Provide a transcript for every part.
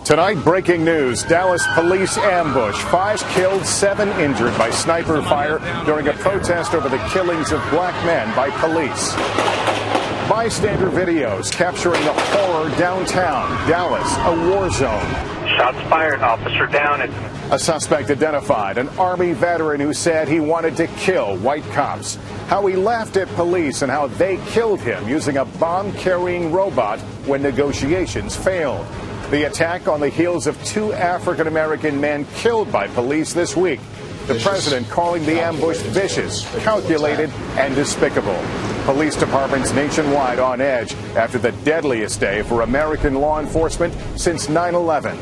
Tonight, breaking news. Dallas police ambush. 5 killed, 7 injured by sniper fire during a protest over the killings of black men by police. Bystander videos capturing the horror downtown Dallas, a war zone. Shots fired, officer down. A suspect identified, an Army veteran who said he wanted to kill white cops. How he laughed at police and how they killed him using a bomb-carrying robot when negotiations failed. The attack on the heels of 2 African-American men killed by police this week. The president calling the ambush vicious, calculated, and despicable. Police departments nationwide on edge after the deadliest day for American law enforcement since 9/11.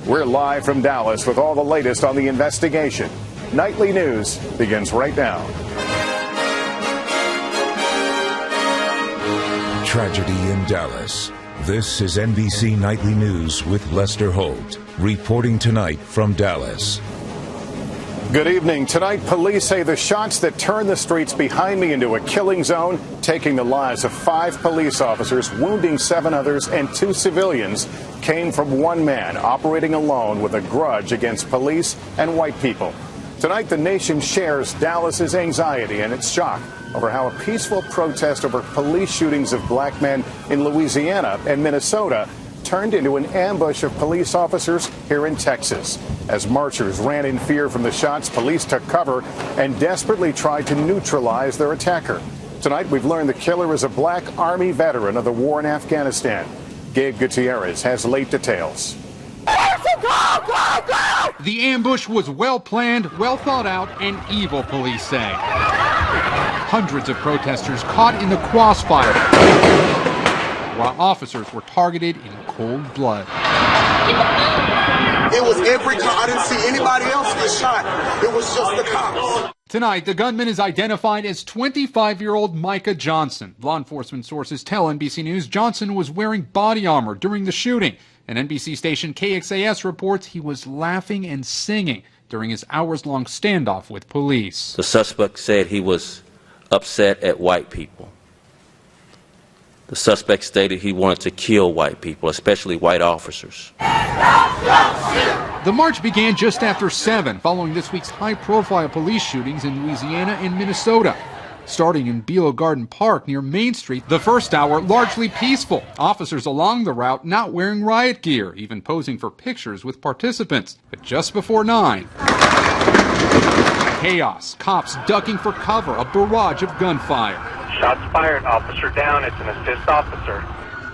We're live from Dallas with all the latest on the investigation. Nightly News begins right now. Tragedy in Dallas. This is NBC Nightly News with Lester Holt, reporting tonight from Dallas. Good evening. Tonight, police say the shots that turned the streets behind me into a killing zone, taking the lives of 5 police officers, wounding 7 others, and 2 civilians, came from one man operating alone with a grudge against police and white people. Tonight, the nation shares Dallas's anxiety and its shock over how a peaceful protest over police shootings of black men in Louisiana and Minnesota turned into an ambush of police officers here in Texas. As marchers ran in fear from the shots, police took cover and desperately tried to neutralize their attacker. Tonight, we've learned the killer is a black Army veteran of the war in Afghanistan. Gabe Gutierrez has late details. The ambush was well planned, well thought out, and evil, police say. Hundreds of protesters caught in the crossfire, while officers were targeted in cold blood. It was every cop. I didn't see anybody else get shot. It was just the cops. Tonight, the gunman is identified as 25-year-old Micah Johnson. Law enforcement sources tell NBC News Johnson was wearing body armor during the shooting. An NBC station KXAS reports he was laughing and singing during his hours-long standoff with police. The suspect said he was upset at white people. The suspect stated he wanted to kill white people, especially white officers. The march began just after 7, following this week's high-profile police shootings in Louisiana and Minnesota. Starting in Belo Garden Park near Main Street, the first hour largely peaceful. Officers along the route not wearing riot gear, even posing for pictures with participants. But just before 9, chaos, cops ducking for cover, a barrage of gunfire. Shots fired, officer down. It's an assist officer.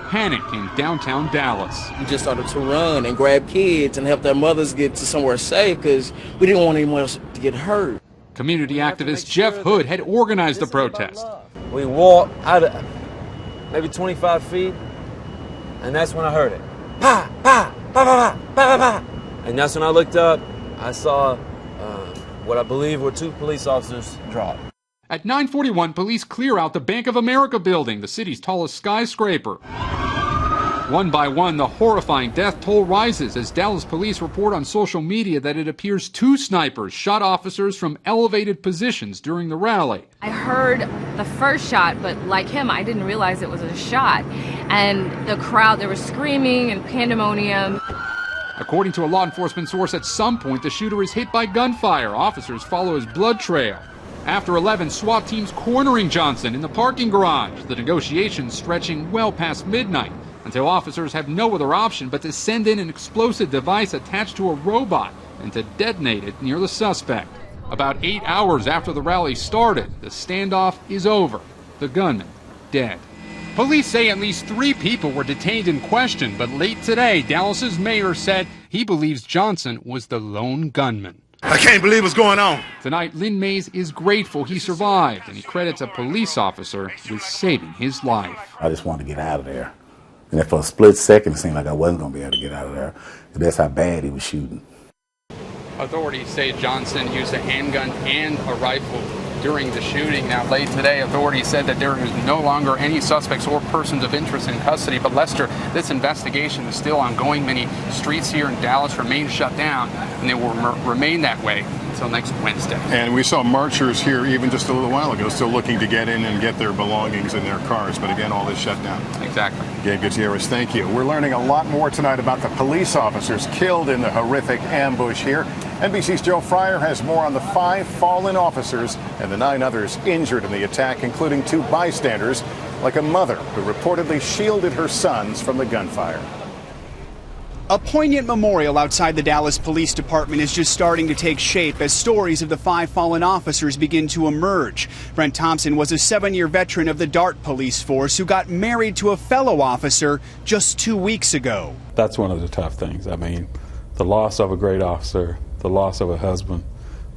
Panic in downtown Dallas. We just started to run and grab kids and help their mothers get to somewhere safe because we didn't want anyone else to get hurt. Community activist Jeff Hood had organized the protest. We walked out of maybe 25 feet, and that's when I heard it. Pa, pa, pa, pa, pa, pa, pa. And that's when I looked up. I saw what I believe were 2 police officers drop. At 9:41, police clear out the Bank of America building, the city's tallest skyscraper. One by one, the horrifying death toll rises as Dallas police report on social media that it appears 2 snipers shot officers from elevated positions during the rally. I heard the first shot, but like him, I didn't realize it was a shot. And the crowd, there was screaming and pandemonium. According to a law enforcement source, at some point, the shooter is hit by gunfire. Officers follow his blood trail. After 11, SWAT teams cornering Johnson in the parking garage, the negotiations stretching well past midnight, until officers have no other option but to send in an explosive device attached to a robot and to detonate it near the suspect. About 8 hours after the rally started, the standoff is over. The gunman dead. Police say at least 3 people were detained and questioned, but late today, Dallas's mayor said he believes Johnson was the lone gunman. I can't believe what's going on. Tonight, Lynn Mays is grateful he survived, and he credits a police officer with saving his life. I just wanted to get out of there. And for a split second, it seemed like I wasn't going to be able to get out of there. That's how bad he was shooting. Authorities say Johnson used a handgun and a rifle during the shooting. Now, late today, authorities said that there is no longer any suspects or persons of interest in custody. But, Lester, this investigation is still ongoing. Many streets here in Dallas remain shut down, and they will remain that way until next Wednesday. And we saw marchers here even just a little while ago still looking to get in and get their belongings in their cars. But again, all this shut down. Exactly. Gabe Gutierrez, thank you. We're learning a lot more tonight about the police officers killed in the horrific ambush here. NBC's Joe Fryer has more on the 5 fallen officers and the 9 others injured in the attack, including 2 bystanders, like a mother who reportedly shielded her sons from the gunfire. A poignant memorial outside the Dallas Police Department is just starting to take shape as stories of the 5 fallen officers begin to emerge. Brent Thompson was a 7-year veteran of the Dart Police Force who got married to a fellow officer just 2 weeks ago. That's one of the tough things. I mean, the loss of a great officer, the loss of a husband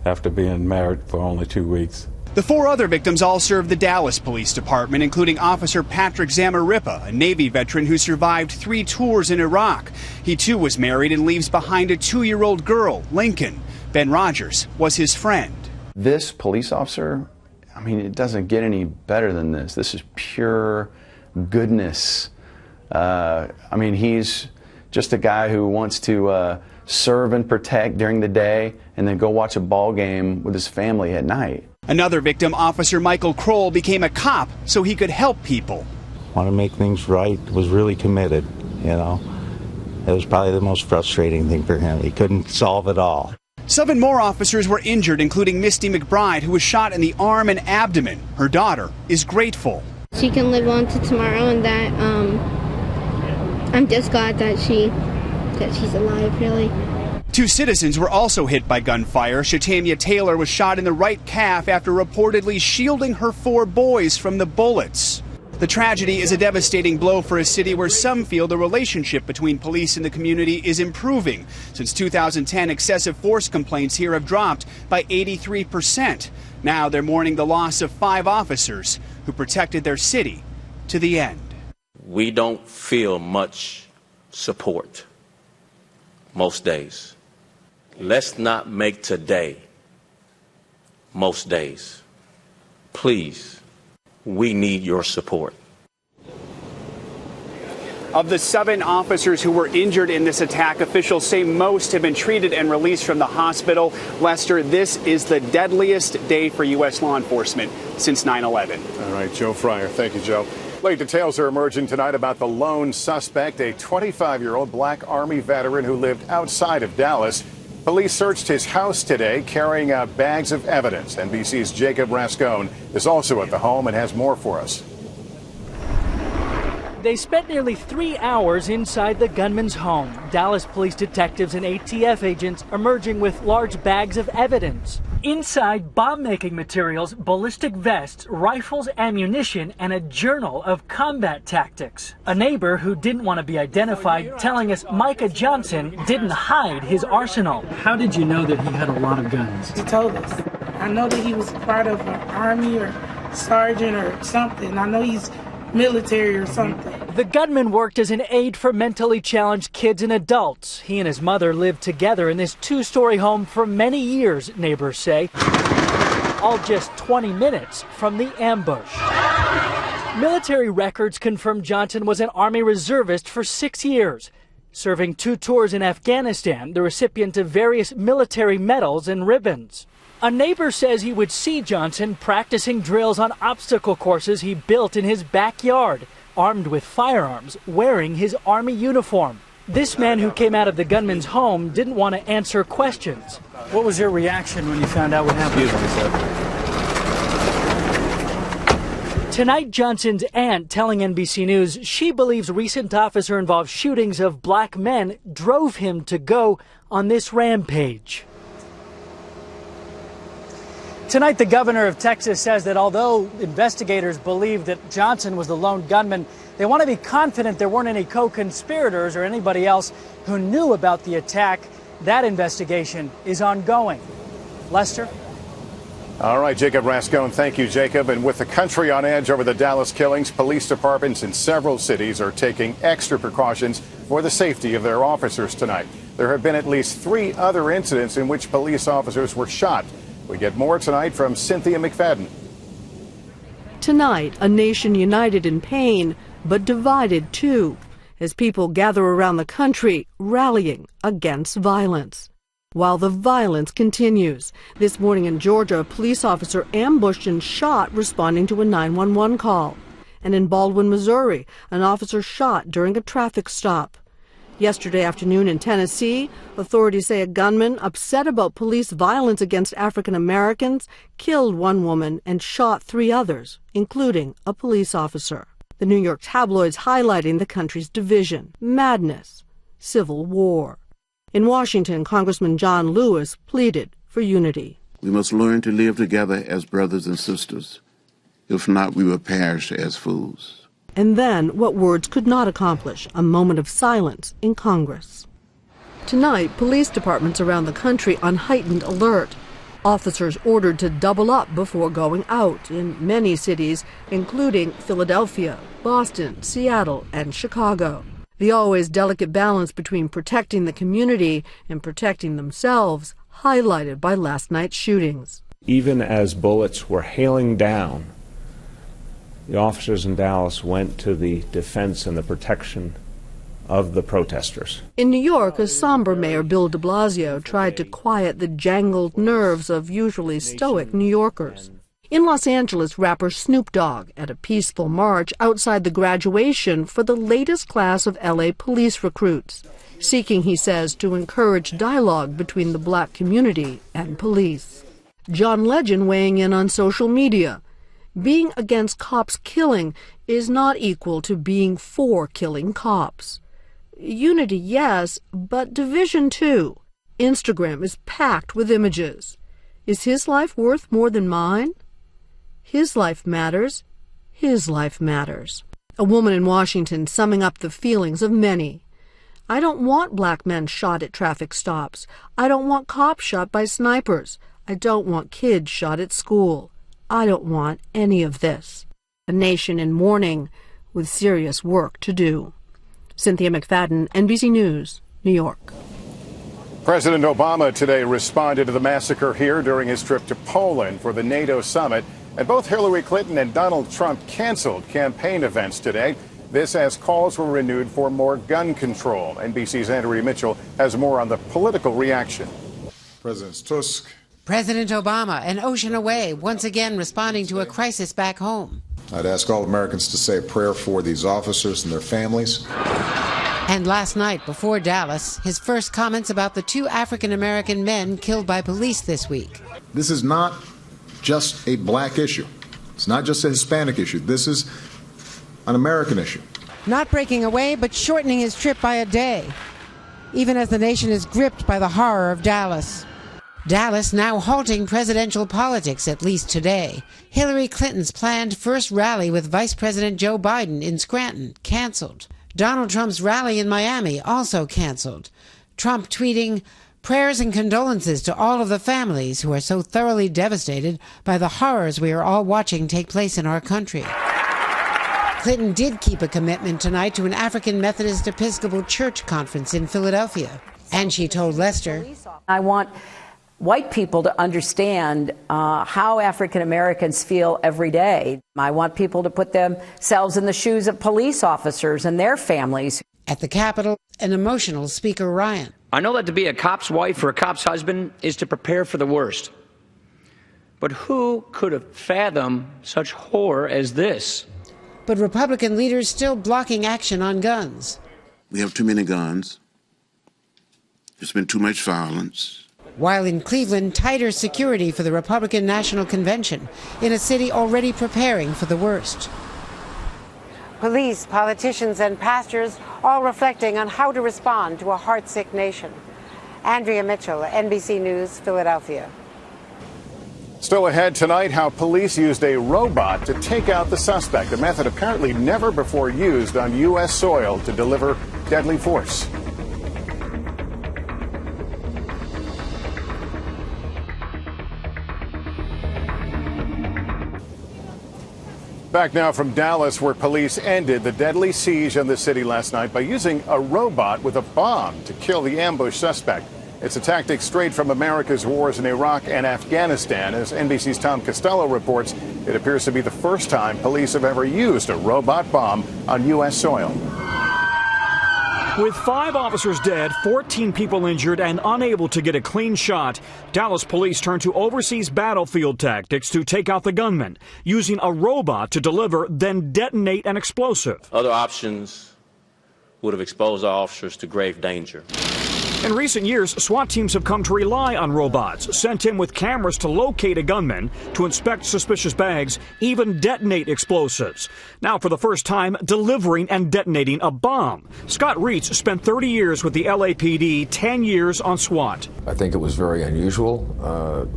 after being married for only 2 weeks. The 4 other victims all served the Dallas Police Department, including Officer Patrick Zamarripa, a Navy veteran who survived 3 tours in Iraq. He too was married and leaves behind a 2-year-old girl, Lincoln. Ben Rogers was his friend. This police officer, I mean, it doesn't get any better than this. This is pure goodness. I mean, he's just a guy who wants to serve and protect during the day and then go watch a ball game with his family at night. Another victim, Officer Michael Kroll, became a cop so he could help people. Want to make things right, was really committed, you know. It was probably the most frustrating thing for him. He couldn't solve it all. 7 more officers were injured, including Misty McBride, who was shot in the arm and abdomen. Her daughter is grateful. She can live on to tomorrow, and that I'm just glad that she's alive, really. 2 citizens were also hit by gunfire. Shatanya Taylor was shot in the right calf after reportedly shielding her 4 boys from the bullets. The tragedy is a devastating blow for a city where some feel the relationship between police and the community is improving. Since 2010, excessive force complaints here have dropped by 83%. Now they're mourning the loss of 5 officers who protected their city to the end. We don't feel much support most days. Let's not make today most days. Please, we need your support. Of the 7 officers who were injured in this attack, officials say most have been treated and released from the hospital. Lester, this is the deadliest day for U.S. law enforcement since 9/11. All right, Joe Fryer. Thank you, Joe. Late details are emerging tonight about the lone suspect, a 25-year-old black Army veteran who lived outside of Dallas. Police searched his house today, carrying out bags of evidence. NBC's Jacob Rascone is also at the home and has more for us. They spent nearly 3 hours inside the gunman's home. Dallas police detectives and ATF agents emerging with large bags of evidence. Inside, bomb-making materials, ballistic vests, rifles, ammunition, and a journal of combat tactics. A neighbor who didn't want to be identified telling us Micah Johnson didn't hide his arsenal. How did you know that he had a lot of guns? He told us. I know that he was part of an army or sergeant or something. I know he's military or something. The gunman worked as an aide for mentally challenged kids and adults. He and his mother lived together in this 2-story home for many years, neighbors say, all just 20 minutes from the ambush. Military records confirm Johnson was an Army reservist for 6 years, serving 2 tours in Afghanistan, the recipient of various military medals and ribbons. A neighbor says he would see Johnson practicing drills on obstacle courses he built in his backyard, armed with firearms, wearing his Army uniform. This man who came out of the gunman's home didn't want to answer questions. What was your reaction when you found out what happened? Tonight, Johnson's aunt telling NBC News she believes recent officer-involved shootings of black men drove him to go on this rampage. Tonight, the governor of Texas says that although investigators believe that Johnson was the lone gunman, they want to be confident there weren't any co-conspirators or anybody else who knew about the attack. That investigation is ongoing. Lester? All right, Jacob Rascone. Thank you, Jacob. And with the country on edge over the Dallas killings, police departments in several cities are taking extra precautions for the safety of their officers tonight. There have been at least 3 other incidents in which police officers were shot. We get more tonight from Cynthia McFadden. Tonight, a nation united in pain, but divided too, as people gather around the country rallying against violence. while the violence continues. This morning in Georgia, a police officer ambushed and shot responding to a 911 call. And in Baldwin, Missouri, an officer shot during a traffic stop. Yesterday afternoon in Tennessee, authorities say a gunman, upset about police violence against African Americans, killed one woman and shot 3 others, including a police officer. The New York tabloids highlighting the country's division, madness, civil war. In Washington, Congressman John Lewis pleaded for unity. We must learn to live together as brothers and sisters. If not, we will perish as fools. And then, what words could not accomplish, a moment of silence in Congress. Tonight, police departments around the country on heightened alert. Officers ordered to double up before going out in many cities, including Philadelphia, Boston, Seattle, and Chicago. The always delicate balance between protecting the community and protecting themselves, highlighted by last night's shootings. Even as bullets were hailing down, the officers in Dallas went to the defense and the protection of the protesters. In New York, a somber Mayor Bill de Blasio tried to quiet the jangled nerves of usually stoic New Yorkers. In Los Angeles, rapper Snoop Dogg at a peaceful march outside the graduation for the latest class of LA police recruits, seeking, he says, to encourage dialogue between the black community and police. John Legend weighing in on social media. Being against cops killing is not equal to being for killing cops. Unity, yes, but division too. Instagram is packed with images. Is his life worth more than mine? His life matters. His life matters. A woman in Washington summing up the feelings of many. I don't want black men shot at traffic stops. I don't want cops shot by snipers. I don't want kids shot at school. I don't want any of this. A nation in mourning with serious work to do. Cynthia McFadden, NBC News, New York. President Obama today responded to the massacre here during his trip to Poland for the NATO summit. And both Hillary Clinton and Donald Trump canceled campaign events today. This as calls were renewed for more gun control. NBC's Andrea Mitchell has more on the political reaction. President Tusk. President Obama, an ocean away, once again responding to a crisis back home. I'd ask all Americans to say a prayer for these officers and their families. And last night, before Dallas, his first comments about the 2 African-American men killed by police this week. This is not just a black issue. It's not just a Hispanic issue. This is an American issue. Not breaking away, but shortening his trip by a day, even as the nation is gripped by the horror of Dallas. Dallas now halting presidential politics, at least today. Hillary Clinton's planned first rally with Vice President Joe Biden in Scranton, canceled. Donald Trump's rally in Miami, also canceled. Trump tweeting, "Prayers and condolences to all of the families who are so thoroughly devastated by the horrors we are all watching take place in our country." Clinton did keep a commitment tonight to an African Methodist Episcopal Church conference in Philadelphia. And she told Lester, I want white people to understand how African Americans feel every day. I want people to put themselves in the shoes of police officers and their families. At the Capitol, an emotional Speaker Ryan. I know that to be a cop's wife or a cop's husband is to prepare for the worst. But who could have fathomed such horror as this? But Republican leaders still blocking action on guns. We have too many guns. There's been too much violence. While in Cleveland, tighter security for the Republican National Convention in a city already preparing for the worst. Police, politicians, and pastors all reflecting on how to respond to a heartsick nation. Andrea Mitchell, NBC News, Philadelphia. Still ahead tonight, how police used a robot to take out the suspect, a method apparently never before used on U.S. soil to deliver deadly force. Back now from Dallas, where police ended the deadly siege on the city last night by using a robot with a bomb to kill the ambush suspect. It's a tactic straight from America's wars in Iraq and Afghanistan. As NBC's Tom Costello reports, it appears to be the first time police have ever used a robot bomb on U.S. soil. With 5 officers dead, 14 people injured, and unable to get a clean shot, Dallas police turned to overseas battlefield tactics to take out the gunman, using a robot to deliver, then detonate an explosive. Other options would have exposed our officers to grave danger. In recent years, SWAT teams have come to rely on robots, sent in with cameras to locate a gunman, to inspect suspicious bags, even detonate explosives. Now, for the first time, delivering and detonating a bomb. Scott Reitz spent 30 years with the LAPD, 10 years on SWAT. I think it was very unusual.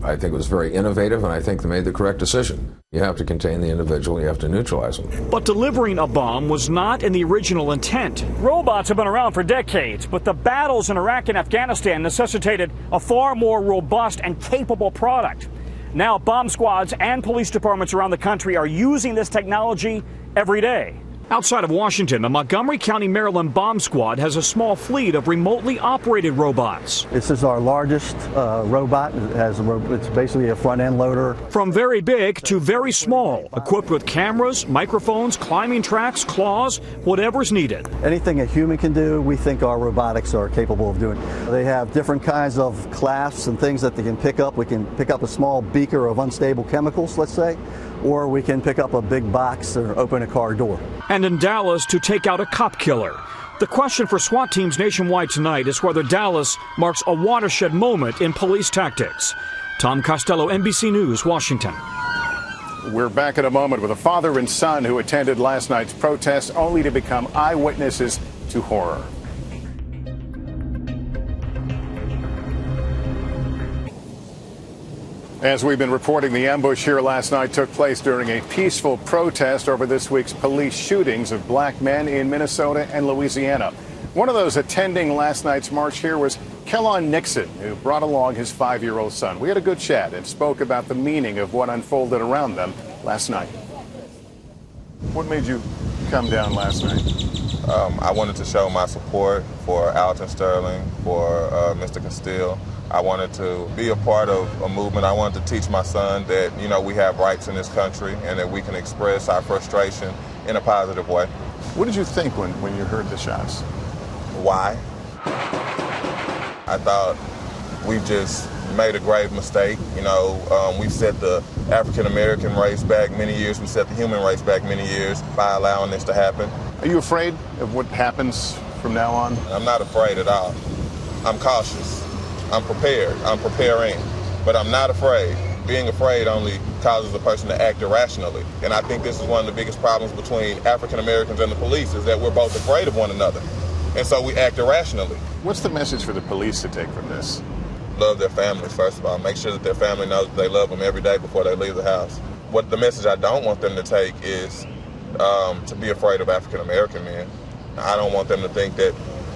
I think it was very innovative, and I think they made the correct decision. You have to contain the individual, you have to neutralize them. But delivering a bomb was not in the original intent. Robots have been around for decades, but the battles in Iraq and Afghanistan necessitated a far more robust and capable product. Now bomb squads and police departments around the country are using this technology every day. Outside of Washington, the Montgomery County, Maryland bomb squad has a small fleet of remotely operated robots. This is our largest robot. It's basically a front-end loader. From very big to very small, equipped with cameras, microphones, climbing tracks, claws, whatever's needed. Anything a human can do, we think our robotics are capable of doing. They have different kinds of clasps and things that they can pick up. We can pick up a small beaker of unstable chemicals, let's say, or we can pick up a big box or open a car door. And in Dallas, to take out a cop killer. The question for SWAT teams nationwide tonight is whether Dallas marks a watershed moment in police tactics. Tom Costello, NBC News, Washington. We're back in a moment with a father and son who attended last night's protest only to become eyewitnesses to horror. As we've been reporting, the ambush here last night took place during a peaceful protest over this week's police shootings of black men in Minnesota and Louisiana. One of those attending last night's march here was Kellon Nixon, who brought along his 5-year-old son. We had a good chat and spoke about the meaning of what unfolded around them last night. What made you come down last night? I wanted to show my support for Alton Sterling, for Mr. Castile. I wanted to be a part of a movement. I wanted to teach my son that, you know, we have rights in this country and that we can express our frustration in a positive way. What did you think when you heard the shots? Why? I thought we just made a grave mistake. You know, we've set the African-American race back many years. We set the human race back many years by allowing this to happen. Are you afraid of what happens from now on? I'm not afraid at all. I'm cautious. I'm prepared. I'm preparing. But I'm not afraid. Being afraid only causes a person to act irrationally. And I think this is one of the biggest problems between African Americans and the police is that we're both afraid of one another. And so we act irrationally. What's the message for the police to take from this? Love their families, first of all. Make sure that their family knows that they love them every day before they leave the house. What the message I don't want them to take is to be afraid of African American men. I don't want them to think that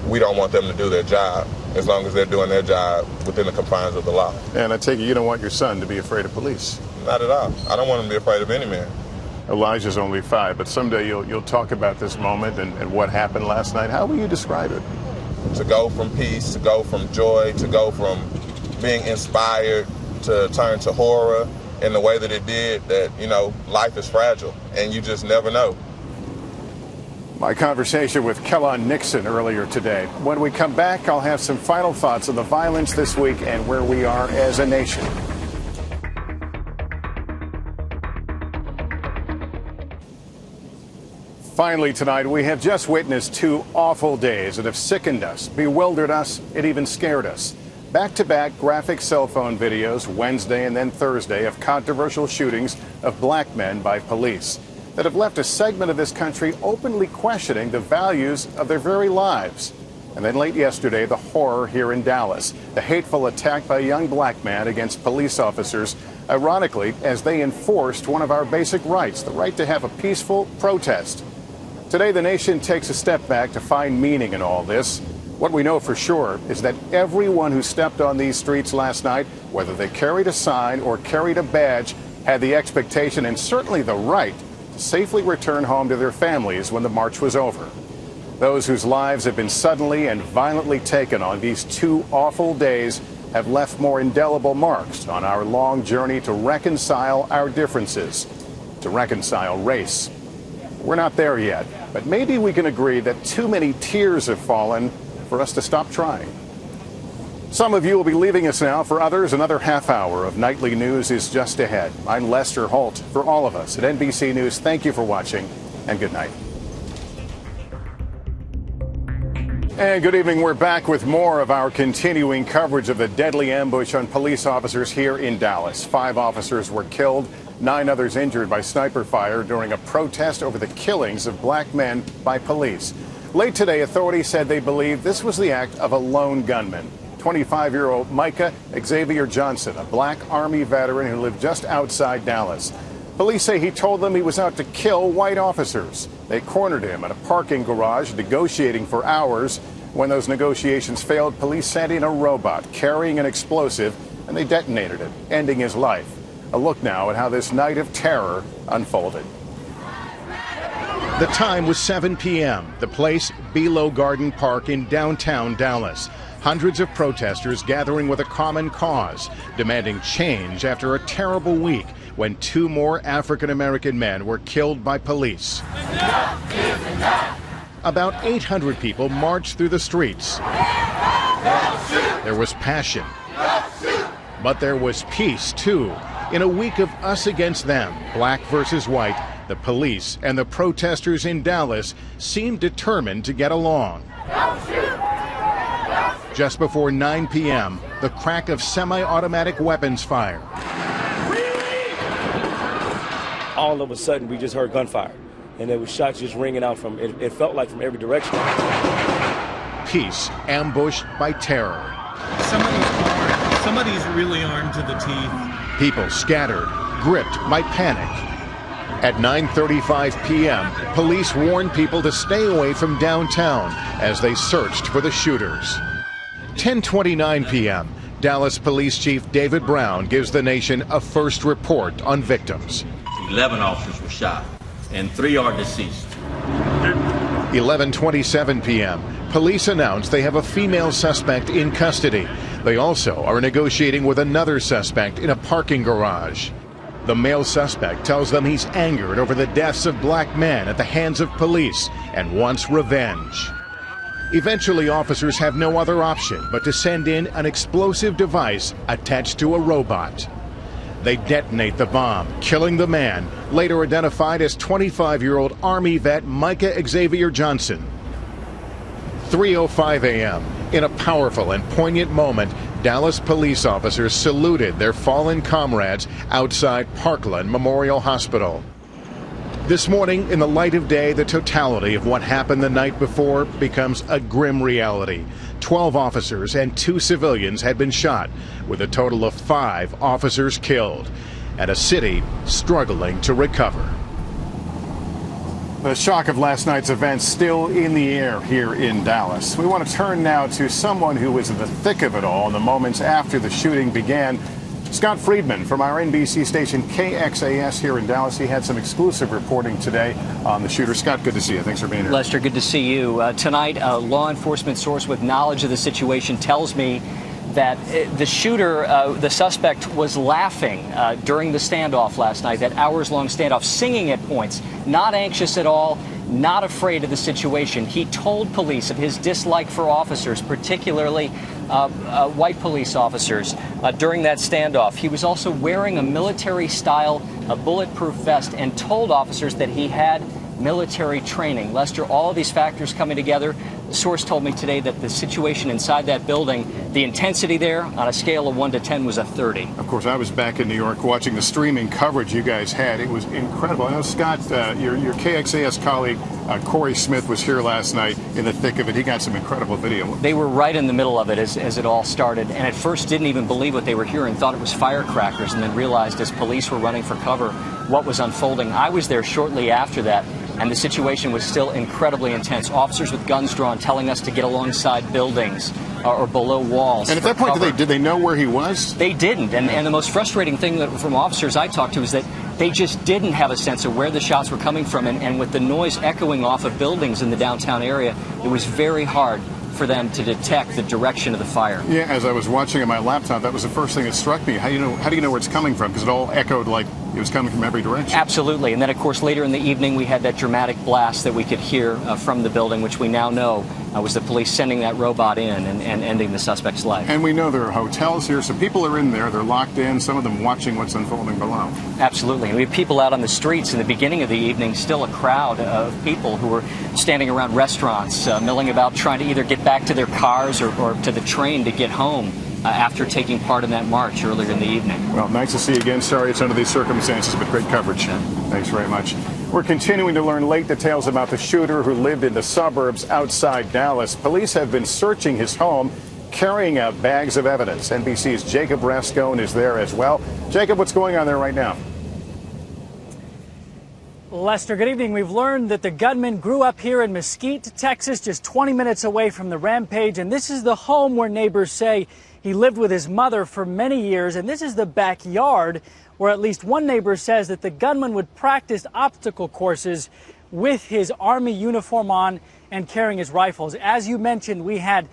we don't want them to do their job, as long as they're doing their job within the confines of the law. And I take it you don't want your son to be afraid of police? Not at all. I don't want him to be afraid of any man. Elijah's only 5, but someday you'll talk about this moment and what happened last night. How will you describe it? To go from peace, to go from joy, to go from being inspired, to turn to horror in the way that it did, that, you know, life is fragile and you just never know. My conversation with Kellon Nixon earlier today. When we come back, I'll have some final thoughts on the violence this week and where we are as a nation. Finally tonight, we have just witnessed 2 awful days that have sickened us, bewildered us, and even scared us. Back-to-back graphic cell phone videos Wednesday and then Thursday of controversial shootings of black men by police that have left a segment of this country openly questioning the values of their very lives. And then late yesterday, the horror here in Dallas, the hateful attack by a young black man against police officers, ironically, as they enforced one of our basic rights, the right to have a peaceful protest. Today, the nation takes a step back to find meaning in all this. What we know for sure is that everyone who stepped on these streets last night, whether they carried a sign or carried a badge, had the expectation and certainly the right to safely return home to their families when the march was over. Those whose lives have been suddenly and violently taken on these 2 awful days have left more indelible marks on our long journey to reconcile our differences, to reconcile race. We're not there yet, But maybe we can agree that too many tears have fallen for us to stop trying. Some of you will be leaving us now. For others, another half hour of nightly news is just ahead. I'm Lester Holt. For all of us at NBC News, thank you for watching and good night. And good evening. We're back with more of our continuing coverage of the deadly ambush on police officers here in Dallas. 5 officers were killed, 9 others injured by sniper fire during a protest over the killings of black men by police. Late today, authorities said they believe this was the act of a lone gunman. 25-year-old Micah Xavier Johnson, a black Army veteran who lived just outside Dallas. Police say he told them he was out to kill white officers. They cornered him at a parking garage, negotiating for hours. When those negotiations failed, police sent in a robot carrying an explosive, and they detonated it, ending his life. A look now at how this night of terror unfolded. The time was 7 p.m. The place, Belo Garden Park in downtown Dallas. Hundreds of protesters gathering with a common cause, demanding change after a terrible week when 2 more African-American men were killed by police. About 800 people marched through the streets. There was passion, but there was peace, too. In a week of us against them, black versus white, the police and the protesters in Dallas seemed determined to get along. Just before 9 p.m., the crack of semi-automatic weapons fire. All of a sudden, we just heard gunfire, and there was shots just ringing out from, it felt like from every direction. Peace ambushed by terror. Somebody's really armed to the teeth. People scattered, gripped by panic. At 9:35 p.m., police warned people to stay away from downtown as they searched for the shooters. 10:29 p.m., Dallas Police Chief David Brown gives the nation a first report on victims. 11 officers were shot, and 3 are deceased. 11:27 p.m., police announced they have a female suspect in custody. They also are negotiating with another suspect in a parking garage. The male suspect tells them he's angered over the deaths of black men at the hands of police and wants revenge. Eventually, officers have no other option but to send in an explosive device attached to a robot. They detonate the bomb, killing the man, later identified as 25-year-old Army vet Micah Xavier Johnson. 3:05 a.m. In a powerful and poignant moment, Dallas police officers saluted their fallen comrades outside Parkland Memorial Hospital. This morning, in the light of day, the totality of what happened the night before becomes a grim reality. 12 officers and 2 civilians had been shot, with a total of 5 officers killed, and a city struggling to recover. The shock of last night's events still in the air here in Dallas. We want to turn now to someone who was in the thick of it all in the moments after the shooting began. Scott Friedman from our NBC station KXAS here in Dallas. He had some exclusive reporting today on the shooter. Scott, good to see you. Thanks for being here. Lester, good to see you. Tonight, a law enforcement source with knowledge of the situation tells me that the shooter, the suspect, was laughing during the standoff last night, that hours-long standoff, singing at points, not anxious at all, not afraid of the situation. He told police of his dislike for officers, particularly white police officers, during that standoff. He was also wearing a military-style bulletproof vest and told officers that he had military training. Lester, all of these factors coming together. The source told me today that the situation inside that building, the intensity there on a scale of 1 to 10 was a 30. Of course, I was back in New York watching the streaming coverage you guys had. It was incredible. I know, Scott, your KXAS colleague, Corey Smith, was here last night in the thick of it. He got some incredible video. They were right in the middle of it as it all started, and at first didn't even believe what they were hearing, thought it was firecrackers, and then realized as police were running for cover what was unfolding. I was there shortly after that, and the situation was still incredibly intense. Officers with guns drawn telling us to get alongside buildings or below walls. And at that point, did they know where he was? They didn't. And the most frustrating thing from officers I talked to is that they just didn't have a sense of where the shots were coming from. And with the noise echoing off of buildings in the downtown area, it was very hard for them to detect the direction of the fire. Yeah, as I was watching on my laptop, that was the first thing that struck me. How do you know where it's coming from? Because it all echoed like It was coming from every direction. Absolutely. And then, of course, later in the evening, we had that dramatic blast that we could hear from the building, which we now know was the police sending that robot in and ending the suspect's life. And we know there are hotels here, so people are in there. They're locked in, some of them watching what's unfolding below. Absolutely. And we have people out on the streets in the beginning of the evening, still a crowd of people who were standing around restaurants, milling about, trying to either get back to their cars or to the train to get home after taking part in that march earlier in the evening. Well, nice to see you again. Sorry it's under these circumstances, but great coverage. Thanks very much. We're continuing to learn late details about the shooter who lived in the suburbs outside Dallas. Police have been searching his home, carrying out bags of evidence. NBC's Jacob Rascone is there as well. Jacob, what's going on there right now? Lester, good evening. We've learned that the gunman grew up here in Mesquite, Texas, just 20 minutes away from the rampage. And this is the home where neighbors say he lived with his mother for many years. And this is the backyard where at least one neighbor says that the gunman would practice obstacle courses with his Army uniform on and carrying his rifles. As you mentioned, we had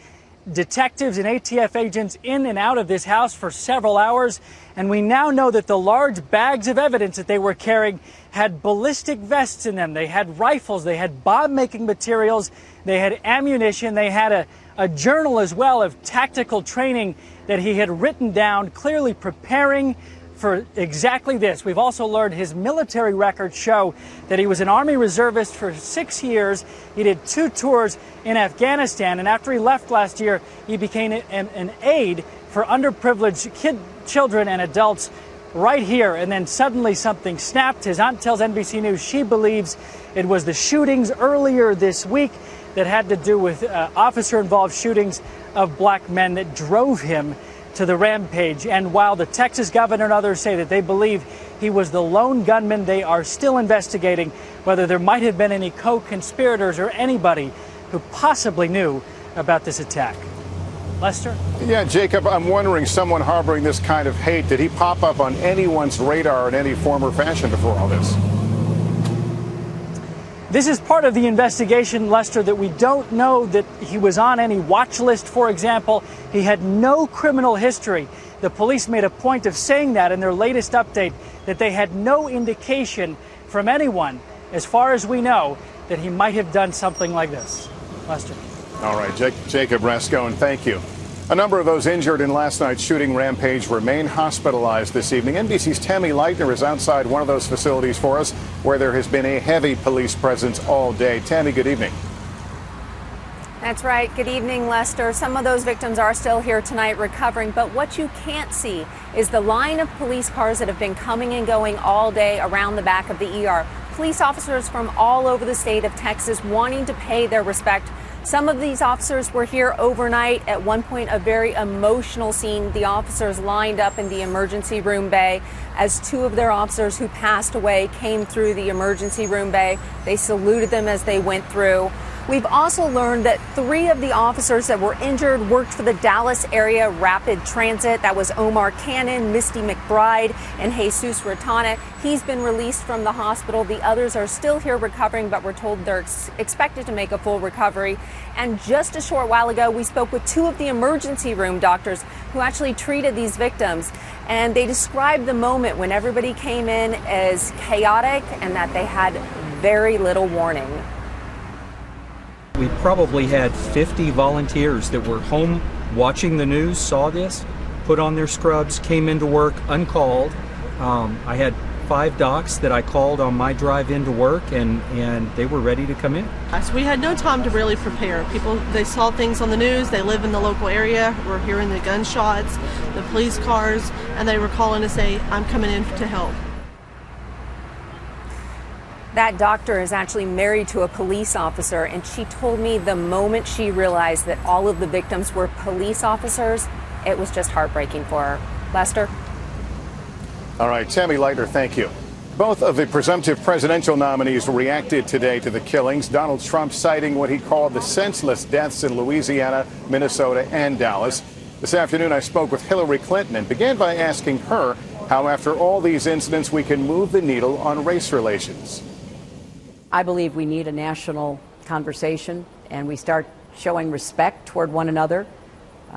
detectives and ATF agents in and out of this house for several hours, and we now know that the large bags of evidence that they were carrying had ballistic vests in them. They had rifles, they had bomb-making materials, they had ammunition, they had a journal as well of tactical training that he had written down, clearly preparing for exactly this. We've also learned his military records show that he was an Army reservist for 6 years. He did 2 tours in Afghanistan, and after he left last year, he became an aide for underprivileged children and adults right here. And then suddenly something snapped. His aunt tells NBC News she believes it was the shootings earlier this week that had to do with officer-involved shootings of black men that drove him to the rampage. And while the Texas governor and others say that they believe he was the lone gunman, they are still investigating whether there might have been any co-conspirators or anybody who possibly knew about this attack. Lester? Yeah, Jacob, I'm wondering, someone harboring this kind of hate, did he pop up on anyone's radar in any form or fashion before all this? This is part of the investigation, Lester, that we don't know that he was on any watch list, for example. He had no criminal history. The police made a point of saying that in their latest update, that they had no indication from anyone, as far as we know, that he might have done something like this. Lester. All right, Jacob Rascone, thank you. A number of those injured in last night's shooting rampage remain hospitalized this evening. NBC's Tammy Leitner is outside one of those facilities for us, where there has been a heavy police presence all day. Tammy, good evening. That's right. Good evening, Lester. Some of those victims are still here tonight recovering, but what you can't see is the line of police cars that have been coming and going all day around the back of the ER. Police officers from all over the state of Texas wanting to pay their respect. Some of these officers were here overnight. At one point, a very emotional scene. The officers lined up in the emergency room bay as 2 of their officers who passed away came through the emergency room bay. They saluted them as they went through. We've also learned that 3 of the officers that were injured worked for the Dallas Area Rapid Transit. That was Omar Cannon, Misty McBride, and Jesus Ratana. He's been released from the hospital. The others are still here recovering, but we're told they're expected to make a full recovery. And just a short while ago, we spoke with 2 of the emergency room doctors who actually treated these victims. And they described the moment when everybody came in as chaotic and that they had very little warning. We probably had 50 volunteers that were home watching the news, saw this, put on their scrubs, came into work uncalled. I had 5 docs that I called on my drive into work, and they were ready to come in. So we had no time to really prepare. People, they saw things on the news, they live in the local area, we're hearing the gunshots, the police cars, and they were calling to say, I'm coming in to help. That doctor is actually married to a police officer, and she told me the moment she realized that all of the victims were police officers, it was just heartbreaking for her. Lester? All right, Tammy Leitner, thank you. Both of the presumptive presidential nominees reacted today to the killings. Donald Trump citing what he called the senseless deaths in Louisiana, Minnesota, and Dallas. This afternoon, I spoke with Hillary Clinton and began by asking her how, after all these incidents, we can move the needle on race relations. I believe we need a national conversation, and we start showing respect toward one another,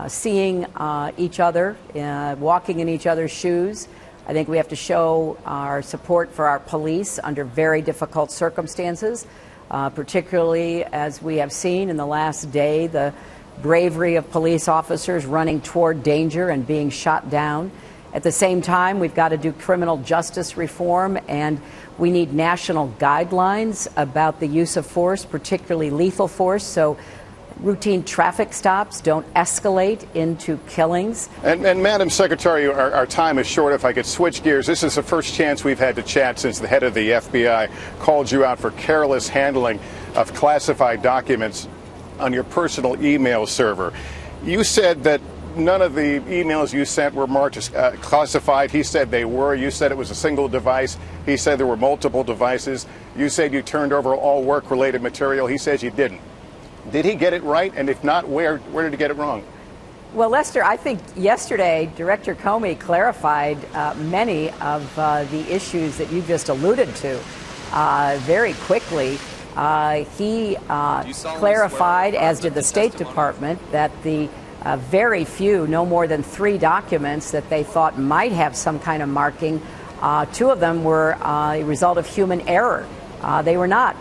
seeing each other, walking in each other's shoes, I think we have to show our support for our police under very difficult circumstances, particularly as we have seen in the last day, the bravery of police officers running toward danger and being shot down. At the same time, we've got to do criminal justice reform, and we need national guidelines about the use of force, particularly lethal force, so routine traffic stops don't escalate into killings. And Madam Secretary, our time is short. If I could switch gears, this is the first chance we've had to chat since the head of the FBI called you out for careless handling of classified documents on your personal email server. You said that none of the emails you sent were marked as classified. He said they were. You said it was a single device. He said there were multiple devices. You said you turned over all work-related material. He says you didn't. Did he get it right? And if not, where did he get it wrong? Well, Lester, I think yesterday Director Comey clarified many of the issues that you just alluded to very quickly. He clarified, as did the State Department, that the very few, no more than 3 documents that they thought might have some kind of marking, 2 of them were a result of human error. They were not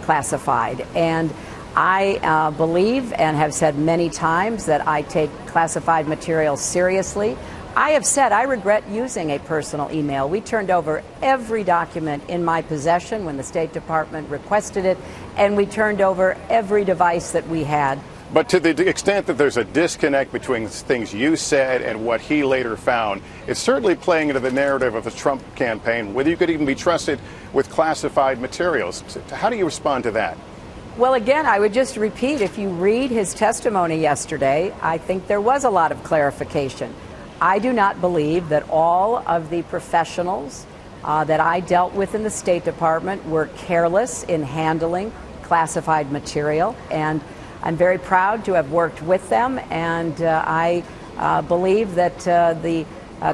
classified. And I believe and have said many times that I take classified material seriously. I have said I regret using a personal email. We turned over every document in my possession when the State Department requested it, and we turned over every device that we had. But to the extent that there's a disconnect between things you said and what he later found, it's certainly playing into the narrative of the Trump campaign, whether you could even be trusted with classified materials. How do you respond to that? Well, again, I would just repeat, if you read his testimony yesterday, I think there was a lot of clarification. I do not believe that all of the professionals that I dealt with in the State Department were careless in handling classified material, and I'm very proud to have worked with them, and I believe that the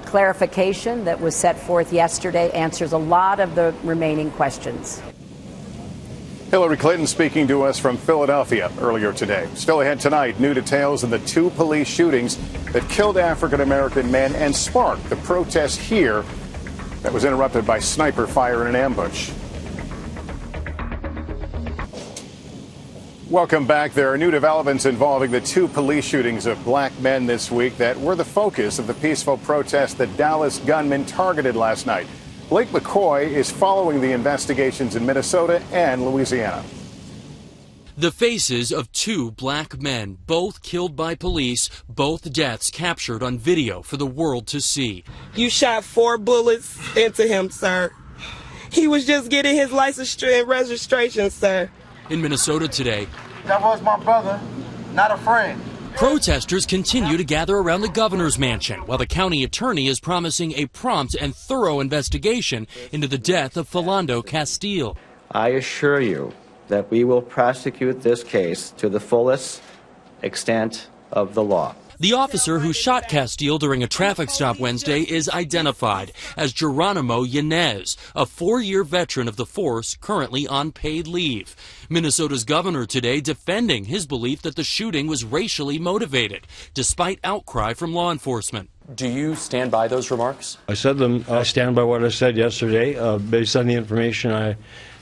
clarification that was set forth yesterday answers a lot of the remaining questions. Hillary Clinton speaking to us from Philadelphia earlier today. Still ahead tonight, new details of the 2 police shootings that killed African-American men and sparked the protest here that was interrupted by sniper fire in an ambush. Welcome back. There are new developments involving the 2 police shootings of black men this week that were the focus of the peaceful protest that Dallas gunmen targeted last night. Blake McCoy is following the investigations in Minnesota and Louisiana. The faces of 2 black men, both killed by police, both deaths captured on video for the world to see. You shot 4 bullets into him, sir. He was just getting his license and registration, sir. In Minnesota today, that was my brother, not a friend. Protesters continue to gather around the governor's mansion while the county attorney is promising a prompt and thorough investigation into the death of Philando Castile. I assure you that we will prosecute this case to the fullest extent of the law. The officer who shot Castile during a traffic stop Wednesday is identified as Geronimo Yanez, a 4-year veteran of the force currently on paid leave. Minnesota's governor today defending his belief that the shooting was racially motivated, despite outcry from law enforcement. Do you stand by those remarks? I said them. I stand by what I said yesterday, based on the information I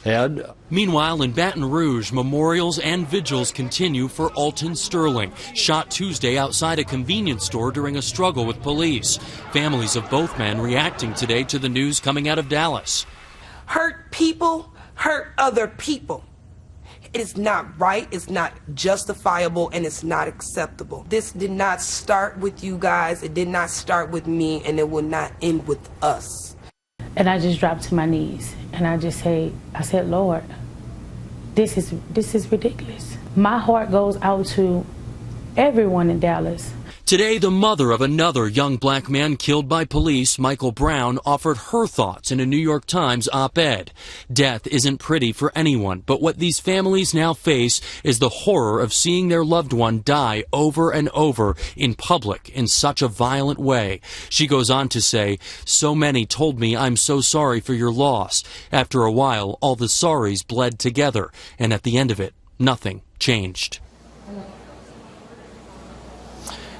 had. Meanwhile, in Baton Rouge, memorials and vigils continue for Alton Sterling, shot Tuesday outside a convenience store during a struggle with police. Families of both men reacting today to the news coming out of Dallas. Hurt people hurt other people. It is not right, it's not justifiable, and it's not acceptable. This did not start with you guys, it did not start with me, and it will not end with us. And I just dropped to my knees, and I said, Lord, this is ridiculous. My heart goes out to everyone in Dallas. Today, the mother of another young black man killed by police, Michael Brown, offered her thoughts in a New York Times op-ed. Death isn't pretty for anyone, but what these families now face is the horror of seeing their loved one die over and over in public in such a violent way. She goes on to say, "So many told me I'm so sorry for your loss. After a while, all the sorries bled together, and at the end of it, nothing changed."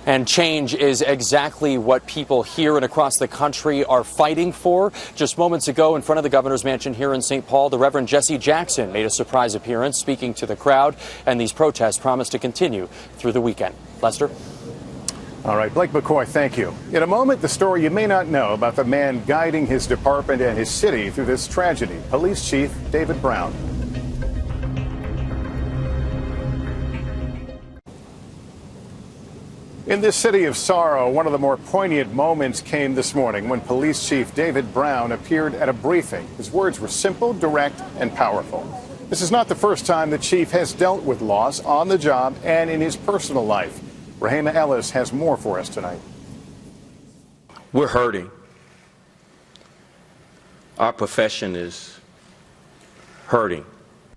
And change is exactly what people here and across the country are fighting for. Just moments ago, in front of the governor's mansion here in St. Paul, the Reverend Jesse Jackson made a surprise appearance speaking to the crowd, and these protests promise to continue through the weekend. Lester? All right, Blake McCoy, thank you. In a moment, the story you may not know about the man guiding his department and his city through this tragedy, Police Chief David Brown. In this city of sorrow, one of the more poignant moments came this morning when Police Chief David Brown appeared at a briefing. His words were simple, direct, and powerful. This is not the first time the chief has dealt with loss on the job and in his personal life. Rahema Ellis has more for us tonight. We're hurting. Our profession is hurting.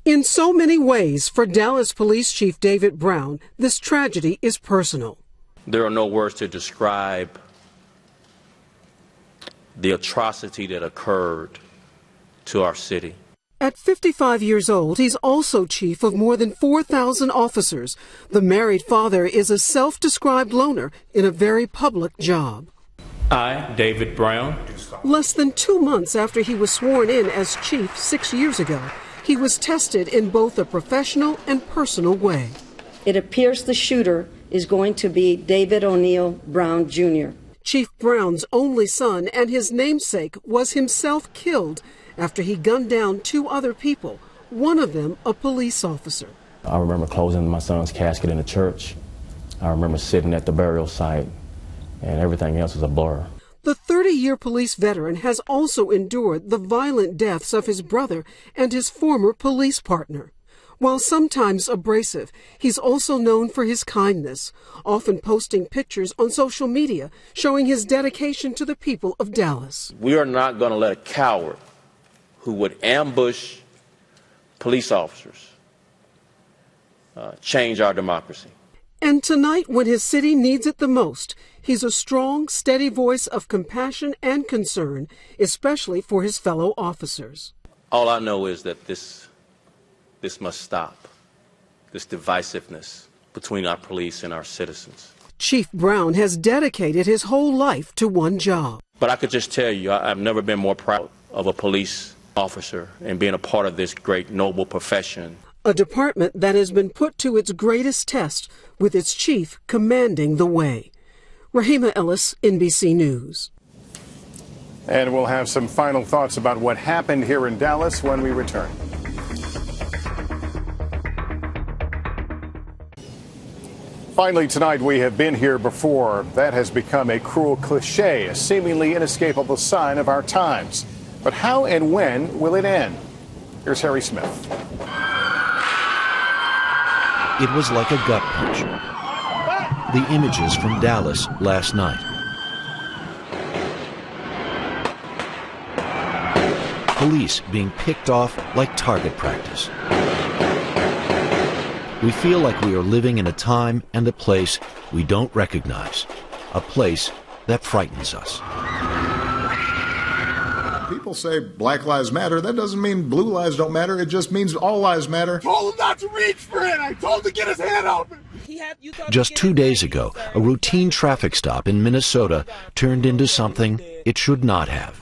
In so many ways, for Dallas Police Chief David Brown, this tragedy is personal. There are no words to describe the atrocity that occurred to our city. At 55 years old, he's also chief of more than 4,000 officers. The married father is a self-described loner in a very public job. I, David Brown. Less than 2 months after he was sworn in as chief 6 years ago, he was tested in both a professional and personal way. It appears the shooter is going to be David O'Neill Brown, Jr. Chief Brown's only son and his namesake was himself killed after he gunned down 2 other people, one of them a police officer. I remember closing my son's casket in the church. I remember sitting at the burial site, and everything else was a blur. The 30-year police veteran has also endured the violent deaths of his brother and his former police partner. While sometimes abrasive, he's also known for his kindness, often posting pictures on social media showing his dedication to the people of Dallas. We are not going to let a coward who would ambush police officers change our democracy. And tonight, when his city needs it the most, he's a strong, steady voice of compassion and concern, especially for his fellow officers. All I know is that this must stop, this divisiveness between our police and our citizens. Chief Brown has dedicated his whole life to one job. But I could just tell you, I've never been more proud of a police officer and being a part of this great, noble profession. A department that has been put to its greatest test with its chief commanding the way. Rahema Ellis, NBC News. And we'll have some final thoughts about what happened here in Dallas when we return. Finally, tonight, we have been here before. That has become a cruel cliche, a seemingly inescapable sign of our times. But how and when will it end? Here's Harry Smith. It was like a gut punch. The images from Dallas last night. Police being picked off like target practice. We feel like we are living in a time and a place we don't recognize, a place that frightens us. People say Black Lives Matter. That doesn't mean blue lives don't matter. It just means all lives matter. I told him not to reach for it. I told him to get his hand out. Just 2 days ago, a routine traffic stop in Minnesota turned into something it should not have.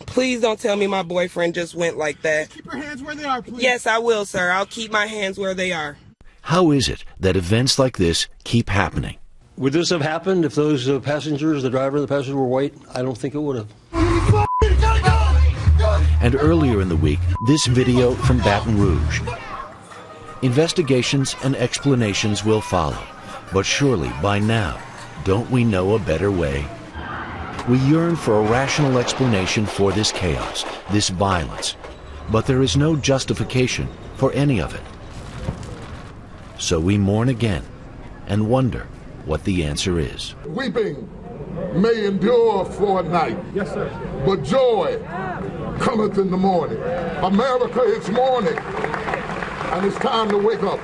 Please don't tell me my boyfriend just went like that. Keep your hands where they are, please. Yes, I will, sir. I'll keep my hands where they are. How is it that events like this keep happening? Would this have happened if those passengers, the driver and the passenger, were white? I don't think it would have. And earlier in the week, this video from Baton Rouge. Investigations and explanations will follow, but surely by now, don't we know a better way? We yearn for a rational explanation for this chaos, this violence, but there is no justification for any of it. So we mourn again and wonder what the answer is. Weeping may endure for a night, yes, sir, but joy cometh in the morning. America is mourning, and it's time to wake up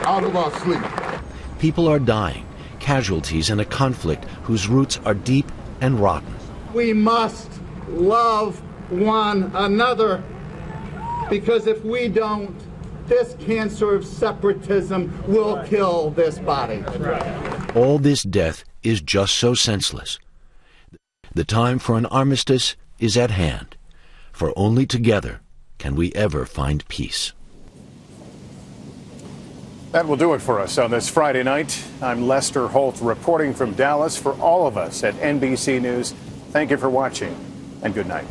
out of our sleep. People are dying, casualties in a conflict whose roots are deep and rotten. We must love one another, because if we don't, this cancer of separatism will kill this body. all this death is just so senseless. The time for an armistice is at hand, for only together can we ever find peace. That will do it for us on this Friday night. I'm Lester Holt reporting from Dallas for all of us at NBC News. Thank you for watching and good night.